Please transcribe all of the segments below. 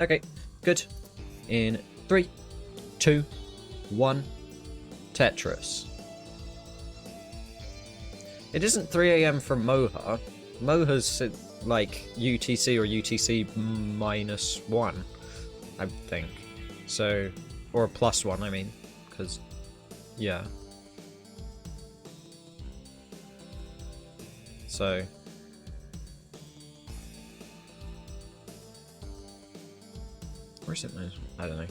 Okay, good. In 3, 2, 1, Tetris. It isn't 3 AM for Moja. Moja's like UTC or UTC -1, I think. So, or +1, I mean, because, yeah. So, where's it? I don't know.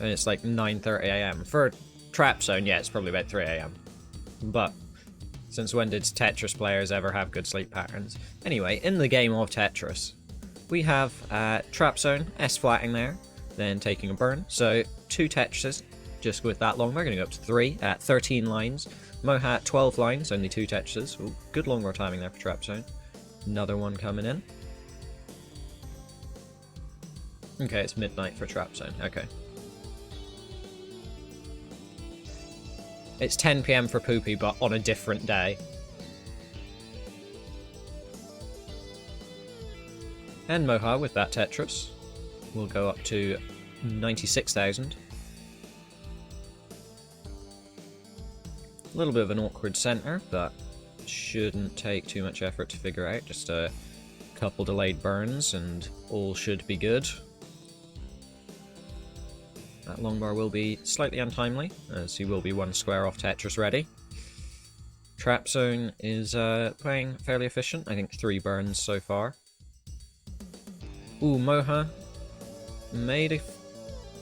And it's like 9:30 AM. For Trapzone, yeah, it's probably about 3 AM. But, since when did Tetris players ever have good sleep patterns? Anyway, in the game of Tetris, we have Trapzone, S-flatting there, then taking a burn. So, 2 Tetrises, just with that long. We're going to go up to 3 at 13 lines. Moja, 12 lines, only 2 Tetrises. Ooh, good long roll timing there for Trapzone. Another one coming in. Okay, it's midnight for Trapzone. Okay. It's 10 PM for Poopy, but on a different day. And Moja, with that Tetris, will go up to 96,000. A little bit of an awkward center, but shouldn't take too much effort to figure out. Just a couple delayed burns, and all should be good. That long bar will be slightly untimely, as he will be 1 square off Tetris ready. Trapzone is playing fairly efficient. I think 3 burns so far. Ooh, Moja made a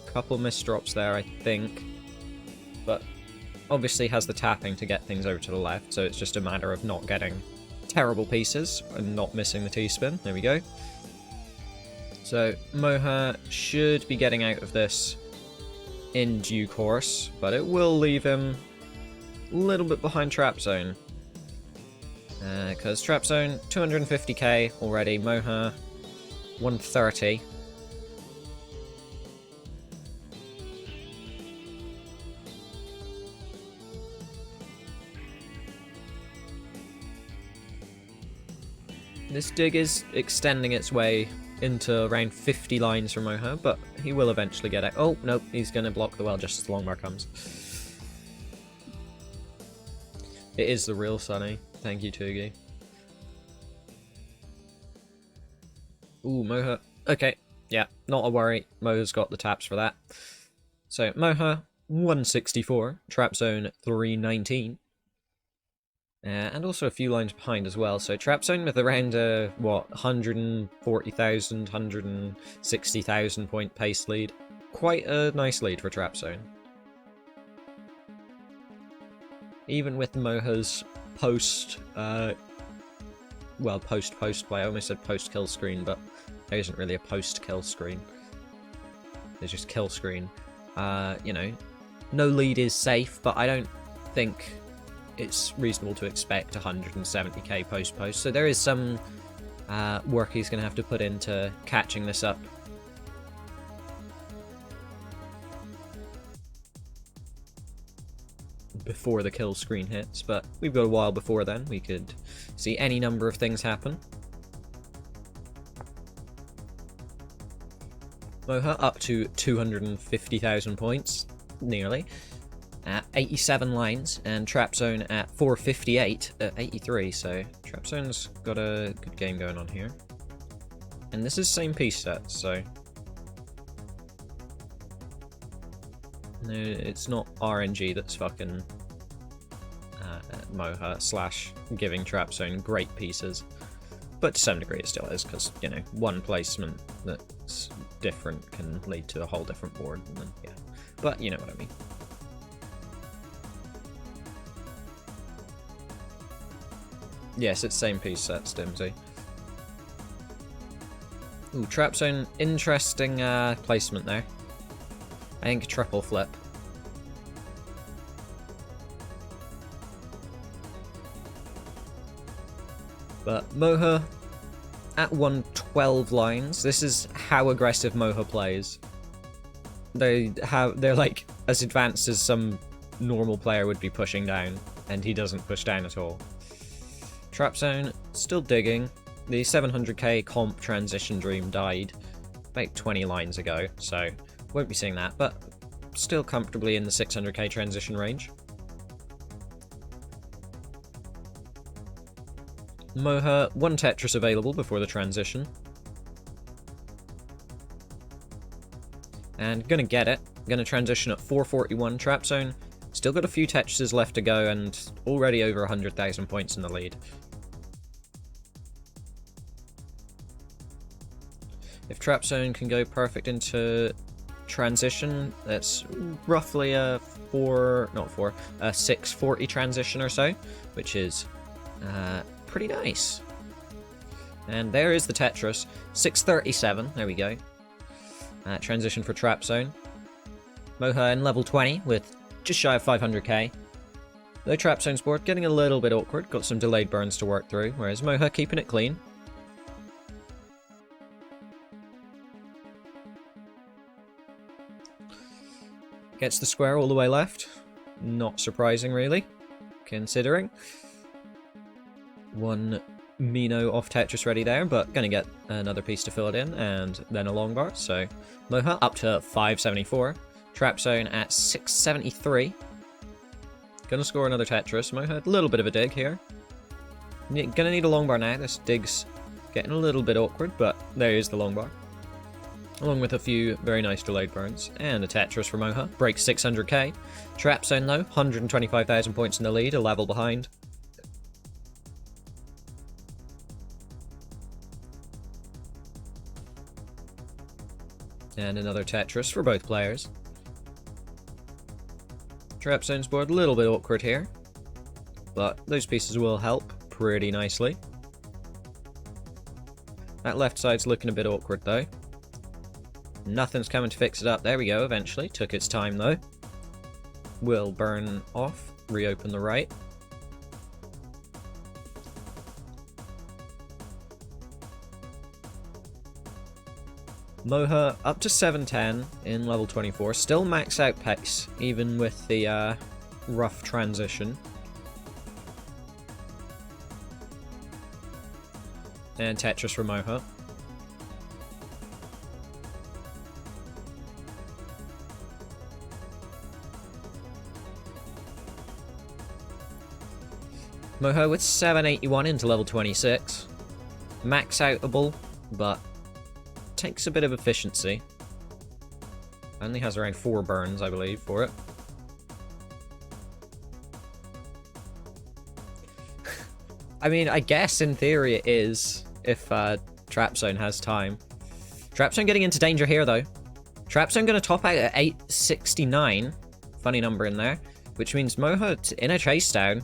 couple misdrops there, I think. But obviously has the tapping to get things over to the left, so it's just a matter of not getting terrible pieces and not missing the T-spin. There we go. So Moja should be getting out of this in due course, but it will leave him a little bit behind Trapzone. Because Trapzone, 250k already, Moja, 130. This dig is extending its way into around 50 lines from Moja, but he will eventually get it. Oh, nope, he's going to block the well just as the long bar comes. It is the real Sunny. Thank you, Tugi. Ooh, Moja. Okay, yeah, not a worry. Moja's got the taps for that. So, Moja, 164. Trapzone, 319. And also a few lines behind as well. So Trapzone with around what, 140,000, 160,000 point pace lead. Quite a nice lead for Trapzone. Even with Moja's post play. I almost said post kill screen, but there isn't really a post kill screen. There's just kill screen. You know, no lead is safe, but I don't think it's reasonable to expect 170k post-post, so there is some work he's going to have to put into catching this up. Before the kill screen hits, but we've got a while before then. We could see any number of things happen. Moja up to 250,000 points, nearly. At 87 lines, and Trapzone at 458 at 83, so Trapzone's got a good game going on here. And this is same piece set, so no, it's not RNG that's fucking Moja slash giving Trapzone great pieces. But to some degree it still is, because, you know, one placement that's different can lead to a whole different board, and then, yeah. But you know what I mean. Yes, it's same piece set, Stimsy. Ooh, Trapzone, interesting placement there. I think triple flip. But Moja at 112 lines. This is how aggressive Moja plays. They're like as advanced as some normal player would be pushing down, and he doesn't push down at all. Trapzone still digging. The 700k comp transition dream died about 20 lines ago, so won't be seeing that, but still comfortably in the 600k transition range. Moja, 1 Tetris available before the transition. And gonna get it. Gonna transition at 441 Trapzone. Still got a few Tetrises left to go and already over 100,000 points in the lead. If Trapzone can go perfect into transition, that's roughly a 640 transition or so, which is pretty nice. And there is the Tetris. 637, there we go. Transition for Trapzone. Moja in level 20 with just shy of 500k. Though Trapzone's board getting a little bit awkward, got some delayed burns to work through, whereas Moja keeping it clean. Gets the square all the way left. Not surprising, really, considering. 1 Mino off Tetris ready there, but gonna get another piece to fill it in, and then a long bar. So Moja up to 574. Trapzone at 673. Gonna score another Tetris. Moja, a little bit of a dig here. Gonna need a long bar now. This dig's getting a little bit awkward, but there is the long bar. Along with a few very nice delayed burns. And a Tetris for Moja. Breaks 600k. Trapzone though, 125,000 points in the lead, a level behind. And another Tetris for both players. Trapzone's board a little bit awkward here, but those pieces will help pretty nicely. That left side's looking a bit awkward though. Nothing's coming to fix it up. There we go, eventually. Took its time though. Will burn off, reopen the right. Moja up to 710 in level 24. Still max out pace, even with the rough transition. And Tetris for Moja. Moja with 781 into level 26. Max outable, but takes a bit of efficiency. Only has around 4 burns, I believe, for it. I mean, I guess in theory it is, if Trapzone has time. Trapzone getting into danger here, though. Trapzone going to top out at 869. Funny number in there. Which means Moja in a chase down.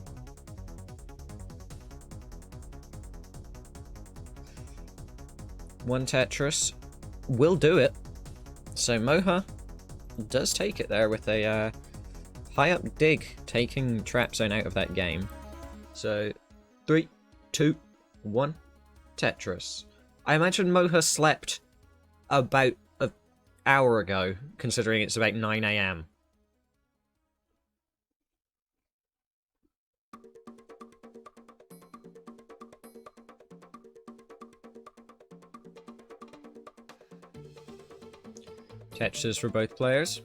One Tetris will do it. So Moja does take it there with a high up dig, taking Trapzone out of that game. So 3, 2, 1, Tetris. I imagine Moja slept about an hour ago, considering it's about 9 AM. Tetris for both players.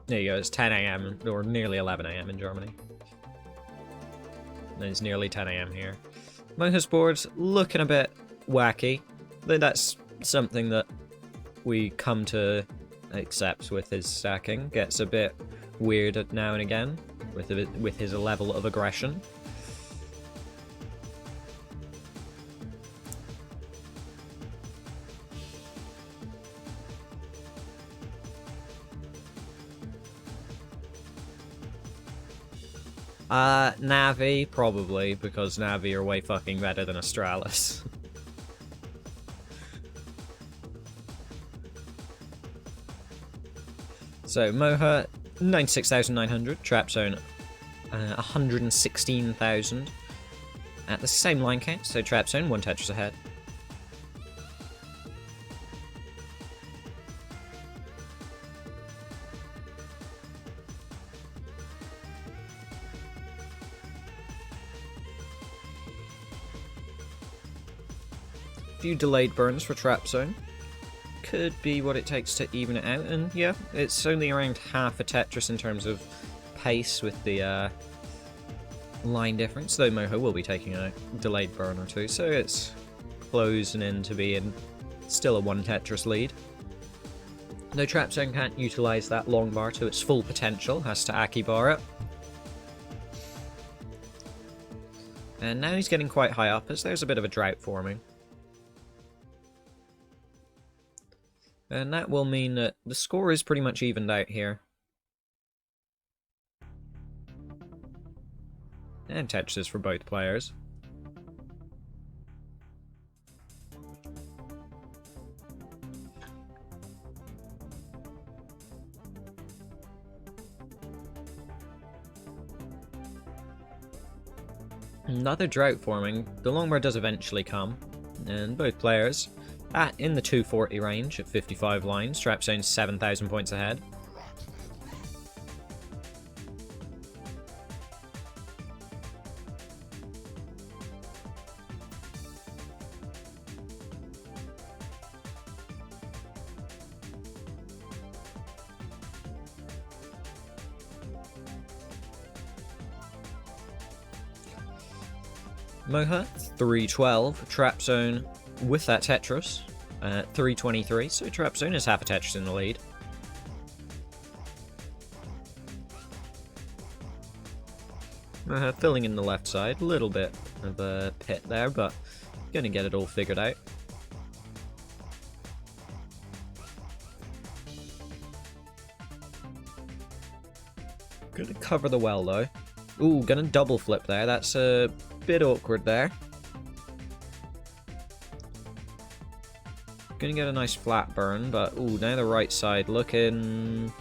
There you go, it's 10 AM, or nearly 11 AM in Germany. And it's nearly 10 AM here. Moja's board's looking a bit wacky. But that's something that we come to accept with his stacking. Gets a bit weird now and again with his level of aggression. Navi, probably, because Navi are way fucking better than Astralis. So, Moja, 96,900, Trapzone, 116,000. At the same line count, so Trapzone, 1 Tetris ahead. few delayed burns for Trapzone. Could be what it takes to even it out, and yeah, it's only around half a Tetris in terms of pace with the line difference, though Moja will be taking a delayed burn or two, so it's closing in to being still a 1 Tetris lead. Though Trapzone can't utilise that long bar to its full potential, has to Aki bar it. And now he's getting quite high up as there's a bit of a drought forming. And that will mean that the score is pretty much evened out here. And Tetris for both players. Another drought forming. The long bar does eventually come, and both players in the 240 range at 55 lines. Trapzone's 7,000 points ahead. Moja, 312. Trapzone with that Tetris, 323. So Trapzone is half a Tetris in the lead. Moja filling in the left side. A little bit of a pit there, but gonna get it all figured out. Gonna cover the well though. Ooh, gonna double flip there. That's a bit awkward there. Gonna get a nice flat burn, but ooh, now the right side looking...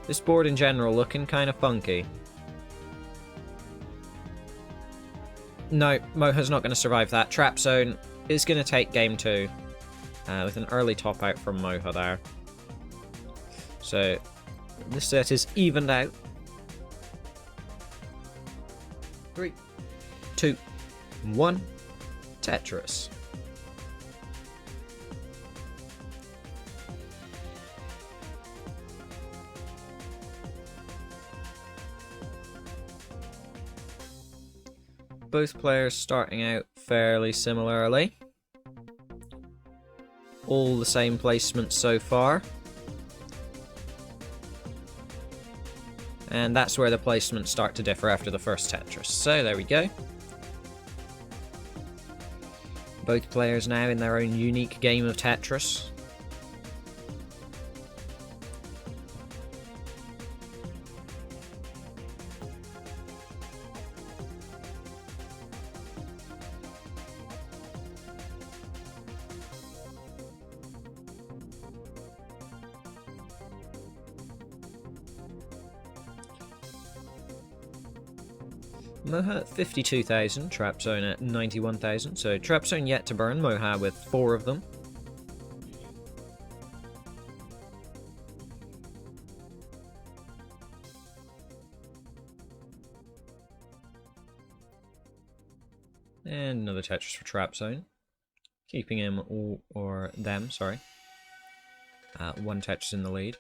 This board in general looking kind of funky. No, Moja's not going to survive that. Trapzone is going to take game 2 with an early top out from Moja there. So this set is evened out. 3, 2, 1, Tetris. Both players starting out fairly similarly. All the same placements so far. And that's where the placements start to differ after the first Tetris. So there we go. Both players now in their own unique game of Tetris. Moja at 52,000, Trapzone at 91,000, so Trapzone yet to burn, Moja with 4 of them. And another Tetris for Trapzone, keeping him or them, sorry. 1 Tetris in the lead.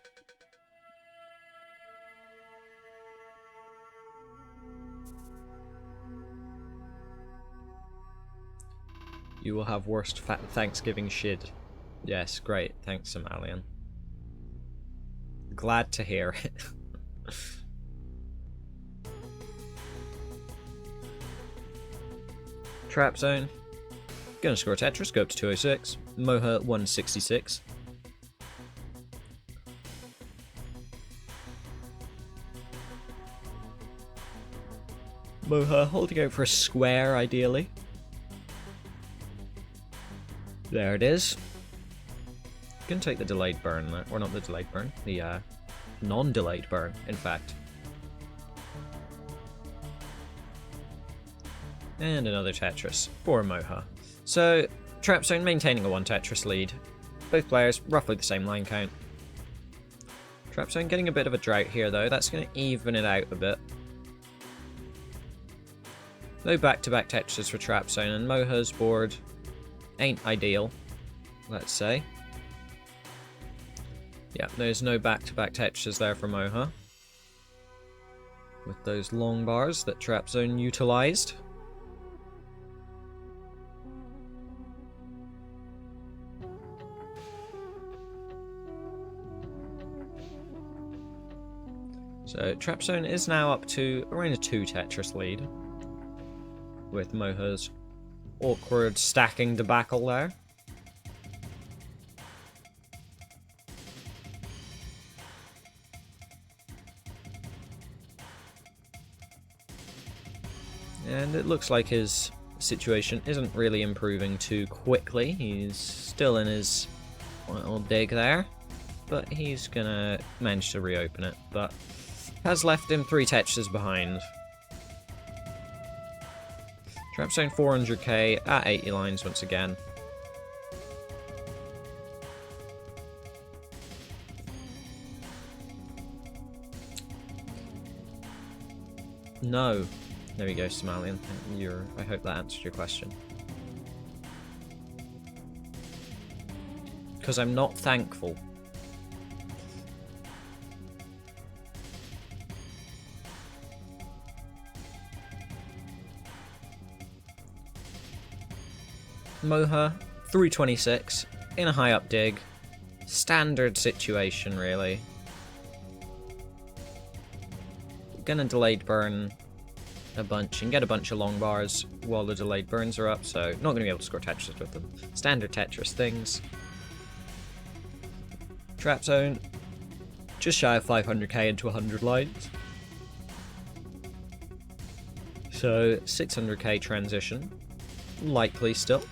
You will have worst Thanksgiving shid. Yes, great. Thanks, Somalian. Glad to hear it. Trapzone. Gonna score a Tetris, go up to 206. Moja 166. Moja holding out for a square, ideally. There it is. Gonna take the delayed burn, or not the delayed burn, the non-delayed burn, in fact. And another Tetris for Moja. So, Trapzone maintaining a 1 Tetris lead. Both players, roughly the same line count. Trapzone getting a bit of a drought here though, that's gonna even it out a bit. No back-to-back Tetris for Trapzone, and Moja's board Ain't ideal, let's say. Yeah, there's no back-to-back Tetris there for Moja. With those long bars that Trapzone utilised. So Trapzone is now up to around a 2 Tetris lead. With Moja's awkward stacking debacle there. And it looks like his situation isn't really improving too quickly. He's still in his little dig there, but he's gonna manage to reopen it, but has left him 3 Tetris behind. Trapzone 400k at 80 lines once again. No. There we go, Somalian. I hope that answered your question. Because I'm not thankful. Moja, 326, in a high up dig. Standard situation, really. Gonna delayed burn a bunch and get a bunch of long bars while the delayed burns are up, so not going to be able to score Tetris with them. Standard Tetris things. Trapzone, just shy of 500k into 100 lines. So 600k transition, likely still.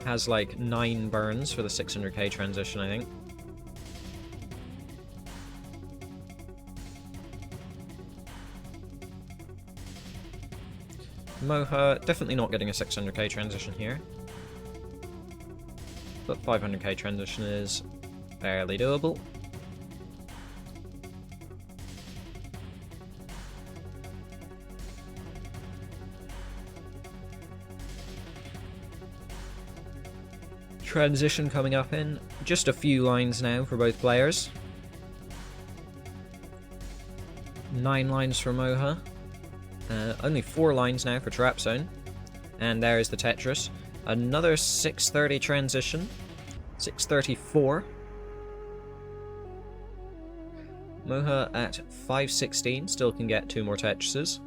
Has like 9 burns for the 600k transition, I think. Moja, definitely not getting a 600k transition here. But 500k transition is fairly doable. Transition coming up in just a few lines now for both players. 9 lines for Moja. Only 4 lines now for Trapzone. And there is the Tetris. Another 630 transition. 634. Moja at 516 still can get 2 more Tetrises.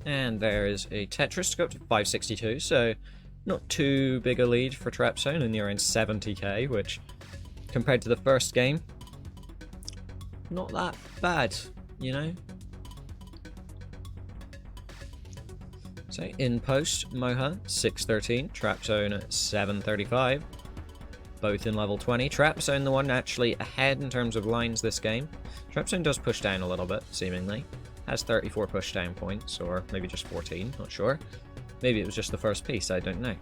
And there is a Tetris to go up to 562, so not too big a lead for Trapzone, only around 70k, which, compared to the first game, not that bad, you know? So, in post, Moja, 613, Trapzone at 735, both in level 20. Trapzone the one actually ahead in terms of lines this game. Trapzone does push down a little bit, seemingly. Has 34 pushdown points, or maybe just 14, not sure. Maybe it was just the first piece, I don't know.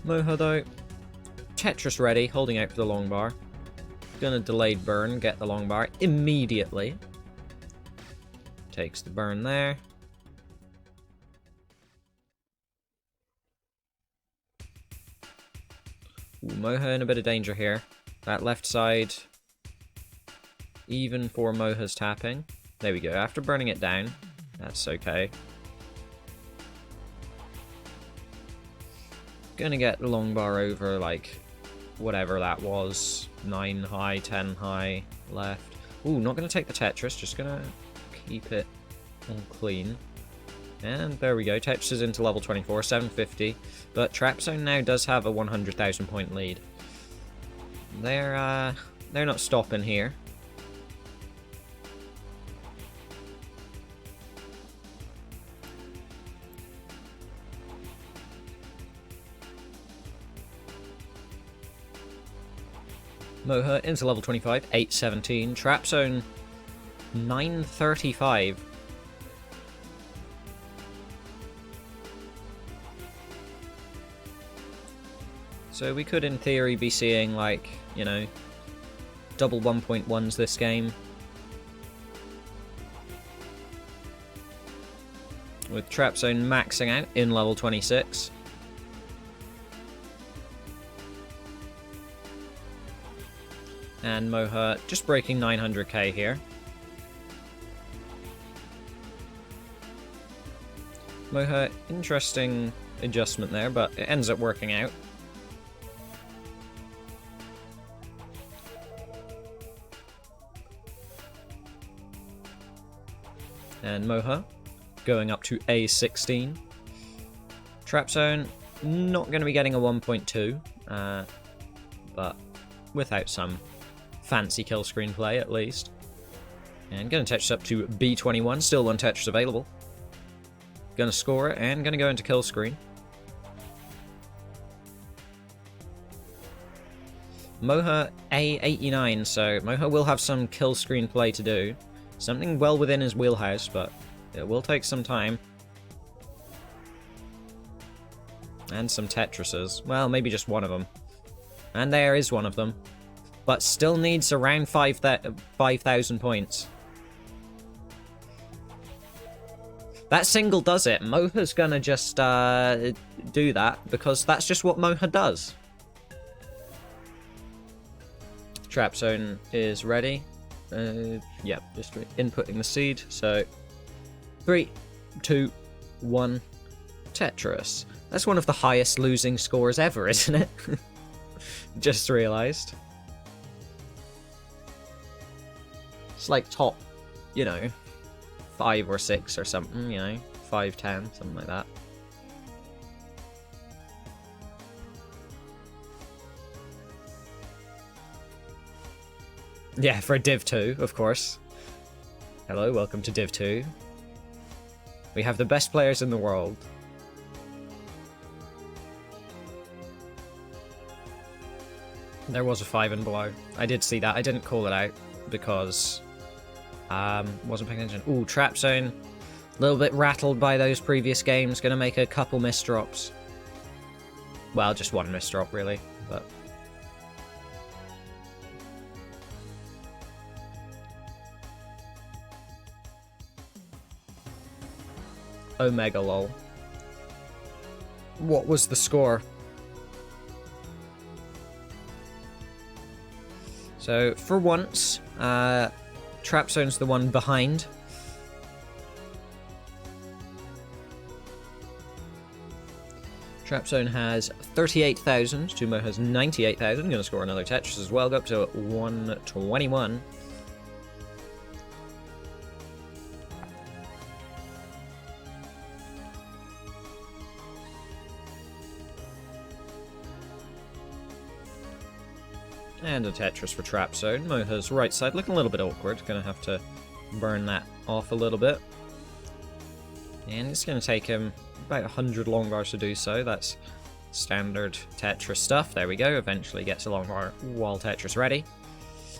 Moja though, Tetris ready, holding out for the long bar. Gonna delayed burn, get the long bar immediately. Takes the burn there. Ooh, Moja in a bit of danger here. That left side, even for Moja's tapping. There we go, after burning it down, that's okay. Gonna get the long bar over, like, whatever that was. 9 high, 10 high, left. Ooh, not gonna take the Tetris, just gonna keep it all clean. And there we go, Tetris is into level 24, 750. But Trapzone now does have a 100,000 point lead. They're not stopping here. Moja into level 25, 817. Trapzone, 935. So we could, in theory, be seeing, like, you know, double 1.1s this game. With Trapzone maxing out in level 26. And Moja just breaking 900k here. Moja, interesting adjustment there, but it ends up working out. And Moja going up to A16. Trapzone not going to be getting a 1.2, but without some fancy kill screen play at least. And going to Tetris up to B21, still one Tetris available. Going to score it and going to go into kill screen. Moja A89, so Moja will have some kill screen play to do. Something well within his wheelhouse, but it will take some time. And some Tetrises. Well, maybe just one of them. And there is one of them. But still needs around 5,000 points. That single does it. Moja's gonna just do that, because that's just what Moja does. Trapzone is ready. Yeah, just inputting the seed. So, 3, 2, 1, Tetris. That's one of the highest losing scores ever, isn't it? Just realised. It's like top, you know, 5 or 6 or something, you know, 5, 10, something like that. Yeah, for Div 2, of course. Hello, welcome to Div 2. We have the best players in the world. There was a 5 and below. I did see that. I didn't call it out because wasn't paying attention. Ooh, Trapzone. A little bit rattled by those previous games. Gonna make a couple misdrops. Well, just one misdrop, really, but... Omega lol. What was the score? So, for once, Trapzone's the one behind. Trapzone has 38,000, Tumo has 98,000, gonna score another Tetris as well, go up to 121. And a Tetris for Trapzone. Moja's right side looking a little bit awkward. Gonna have to burn that off a little bit. And it's gonna take him about 100 long bars to do so. That's standard Tetris stuff. There we go. Eventually gets a long bar wall Tetris ready.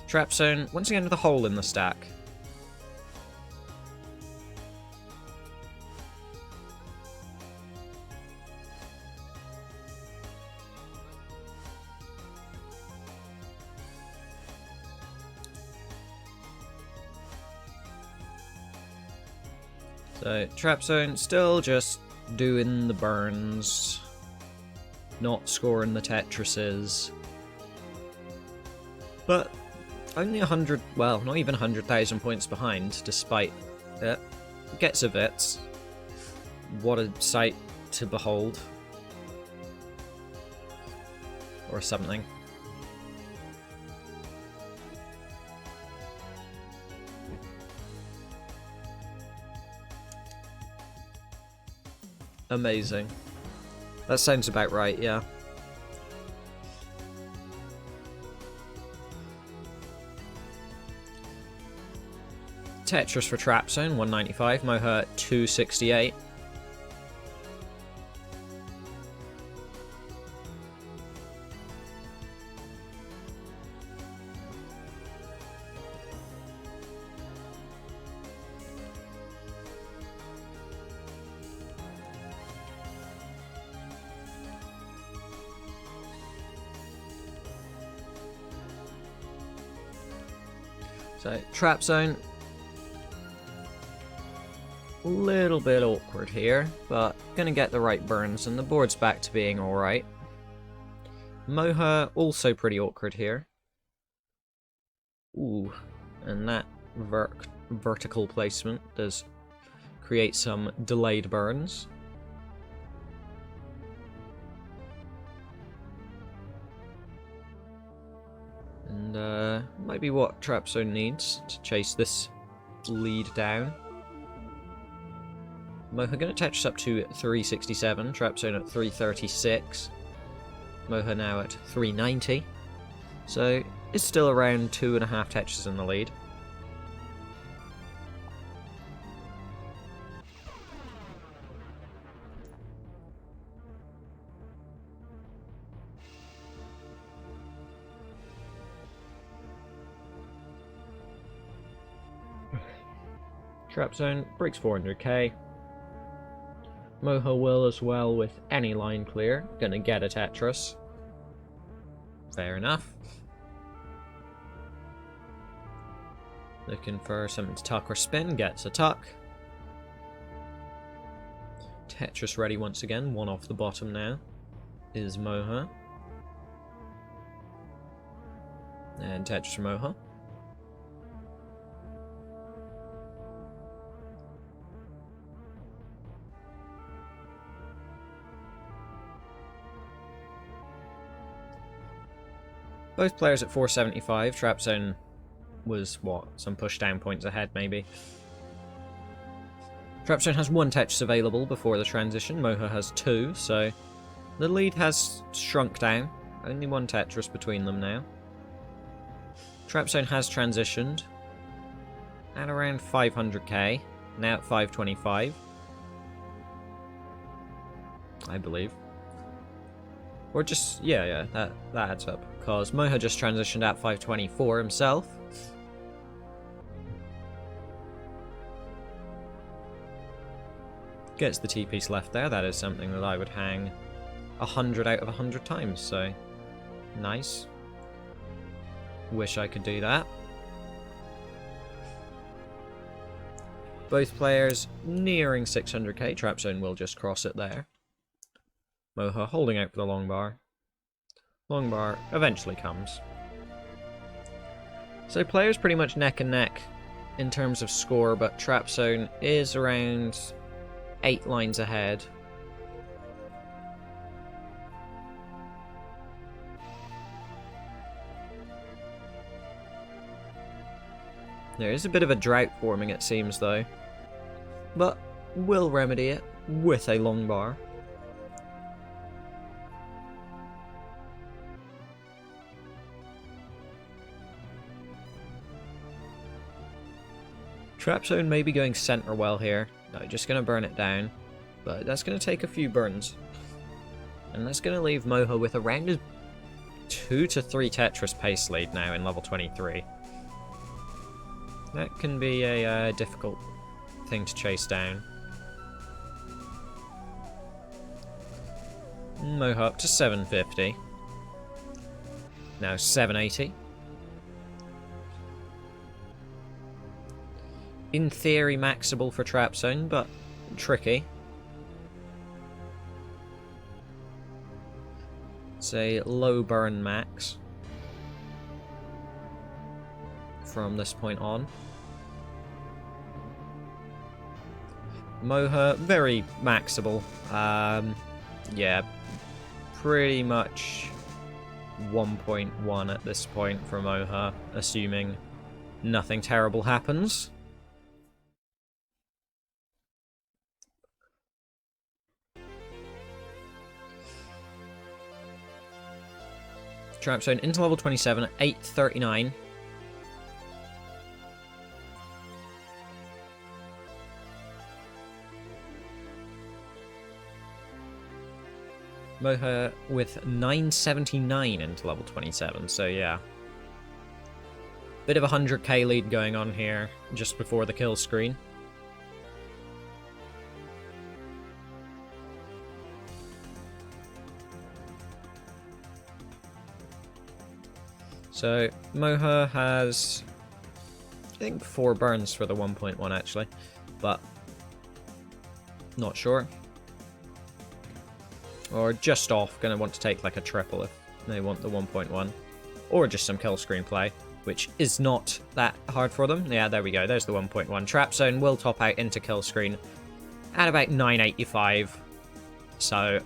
Trapzone once again with a hole in the stack. So, Trapzone still just doing the burns, not scoring the Tetrises. But only 100, well, not even 100,000 points behind, despite it. Gets a bit. What a sight to behold. Or something. Amazing. That sounds about right, yeah. Tetris for Trapzone, 195. Moja, 268. So, Trapzone. A little bit awkward here, but gonna get the right burns, and the board's back to being alright. Moja, also pretty awkward here. Ooh, and that vertical placement does create some delayed burns. And might be what Trapzone needs to chase this lead down. Moja going to Tetris up to 367, Trapzone at 336. Moja now at 390. So it's still around 2.5 Tetris in the lead. Trapzone breaks 400k. Moja will as well with any line clear. Gonna get a Tetris. Fair enough. Looking for something to tuck or spin. Gets a tuck. Tetris ready once again. One off the bottom now is Moja. And Tetris for Moja. Both players at 475. Trapzone was, what, some push down points ahead, maybe. Trapzone has 1 Tetris available before the transition. Moja has 2, so the lead has shrunk down. Only 1 Tetris between them now. Trapzone has transitioned at around 500k. Now at 525. I believe. Or just, yeah, that adds up. Because Moja just transitioned at 524 himself. Gets the T-piece left there. That is something that I would hang 100 out of 100 times, so nice. Wish I could do that. Both players nearing 600k. Trapzone will just cross it there. Moja holding out for the long bar. Long bar eventually comes. So players pretty much neck and neck in terms of score, but Trapzone is around 8 lines ahead. There is a bit of a drought forming, it seems, though. But we'll remedy it with a long bar. Trapzone may be going center well here. No, just going to burn it down. But that's going to take a few burns. And that's going to leave Moja with around a 2 to 3 Tetris pace lead now in level 23. That can be a difficult thing to chase down. Moja up to 750. Now 780. In theory, maxable for Trapzone, but tricky. It's a low burn max from this point on. Moja, very maxable. Yeah, pretty much 1.1 at this point for Moja, assuming nothing terrible happens. Trapzone into level 27 at 839. Moja with 979 into level 27, so yeah. Bit of a 100k lead going on here just before the kill screen. So, Moja has think 4 burns for the 1.1 actually, but not sure. Or just off, gonna want to take like a triple if they want the 1.1. Or just some kill screen play, which is not that hard for them. Yeah, there we go, there's the 1.1. Trapzone will top out into kill screen at about 985. So,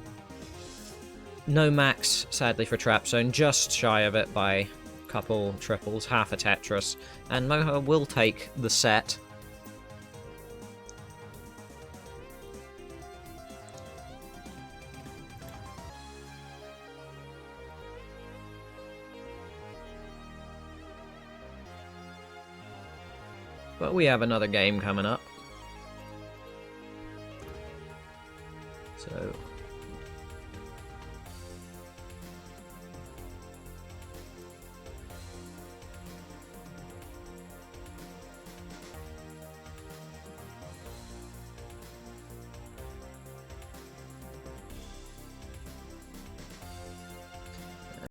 no max, sadly, for Trapzone, just shy of it by a couple triples, half a Tetris. And Moja will take the set. But we have another game coming up.